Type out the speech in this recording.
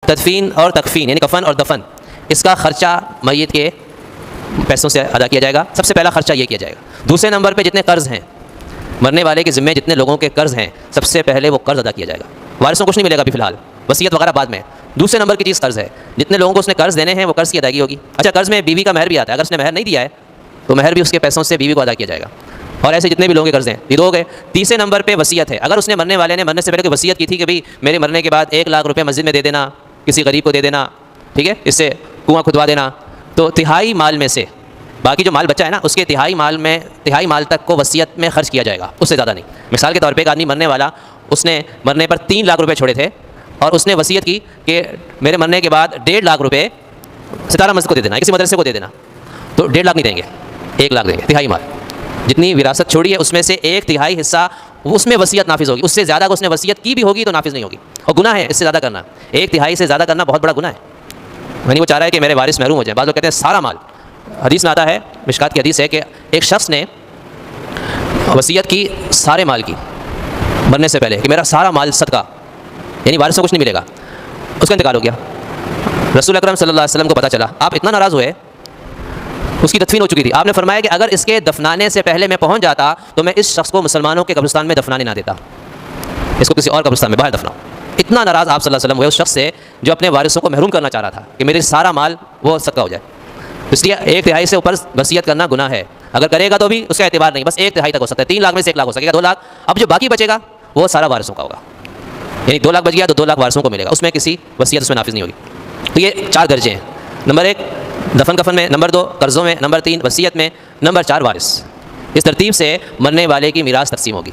تدفین اور تکفین یعنی کفن اور دفن، اس کا خرچہ میت کے پیسوں سے ادا کیا جائے گا. سب سے پہلا خرچہ یہ کیا جائے گا. دوسرے نمبر پہ جتنے قرض ہیں، مرنے والے کے ذمے جتنے لوگوں کے قرض ہیں، سب سے پہلے وہ قرض ادا کیا جائے گا. وارثوں کو کچھ نہیں ملے گا ابھی فی الحال، وصیت وغیرہ بعد میں. دوسرے نمبر کی چیز قرض ہے. جتنے لوگوں کو اس نے قرض دینے ہیں وہ قرض کی ادائیگی ہوگی. اچھا، قرض میں بیوی کا مہر بھی آتا ہے. اگر اس نے مہر نہیں دیا ہے تو مہر بھی اس کے پیسوں سے بیوی کو ادا کیا جائے گا. اور ایسے جتنے بھی لوگوں کے قرض ہیں یہ دو ہو گئے. تیسرے نمبر پہ وصیت ہے. اگر اس نے مرنے والے نے مرنے سے پہلے کوئی وصیت کی تھی کہ بھئی میرے مرنے کے بعد 1,00,000 روپے مسجد میں دے دینا، کسی غریب کو دے دینا، ٹھیک ہے، اس سے کنواں کھدوا دینا، تو تہائی مال میں سے باقی جو مال بچا ہے نا، اس کے تہائی مال تک کو وصیت میں خرچ کیا جائے گا، اس سے زیادہ نہیں. مثال کے طور پہ ایک آدمی مرنے والا، اس نے مرنے پر 3,00,000 روپے چھوڑے تھے اور اس نے وصیت کی کہ میرے مرنے کے بعد 1,50,000 روپے ستارہ مسجد کو دے دینا، کسی مدرسے کو دے دینا. تو 1,50,000 نہیں دیں گے، 1,00,000 دیں گے. تہائی مال جتنی وراثت چھوڑی ہے اس میں سے 1/3 حصہ اس میں وصیت نافذ ہوگی. اس سے زیادہ اس نے وصیت کی بھی ہوگی تو نافذ نہیں ہوگی. اور گناہ ہے اس سے زیادہ کرنا. 1/3 سے زیادہ کرنا بہت بڑا گناہ ہے. یعنی وہ چاہ رہا ہے کہ میرے وارث محروم ہو جائیں. بعض لوگ کہتے ہیں سارا مال. حدیث میں آتا ہے، مشکات کی حدیث ہے، کہ ایک شخص نے وصیت کی سارے مال کی مرنے سے پہلے کہ میرا سارا مال صدقہ، یعنی وارثوں کو کچھ نہیں ملے گا. اس کا انتقال ہو گیا. رسول اکرم صلی اللہ علیہ وسلم کو پتہ چلا. آپ اتنا ناراض ہوئے، اس کی تدفین ہو چکی تھی. آپ نے فرمایا کہ اگر اس کے دفنانے سے پہلے میں پہنچ جاتا تو میں اس شخص کو مسلمانوں کے قبرستان میں دفنانے نہ دیتا، اس کو کسی اور قبرستان میں باہر دفناؤ. اتنا ناراض آپ صلی اللہ علیہ وسلم ہوئے اس شخص سے جو اپنے وارثوں کو محروم کرنا چاہ رہا تھا کہ میرے سارا مال وہ صدقہ ہو جائے. اس لیے 1/3 سے اوپر وصیت کرنا گناہ ہے. اگر کرے گا تو بھی اس کا اعتبار نہیں، بس 1/3 تک ہو سکتا ہے. 3,00,000 میں سے 1,00,000 ہو سکے گا، 2,00,000. اب جو باقی بچے گا وہ سارا وارثوں کا ہوگا. یعنی 2,00,000 بچ گیا تو 2,00,000 وارثوں کو ملے گا. اس میں کسی وصیت اس میں نافذ نہیں ہوگی. تو یہ 4 درجے ہیں. نمبر 1 دفن کفن میں، نمبر 2 قرضوں میں، نمبر 3 وصیت میں، نمبر 4 وارث. اس ترتیب سے مرنے والے کی میراث تقسیم ہوگی.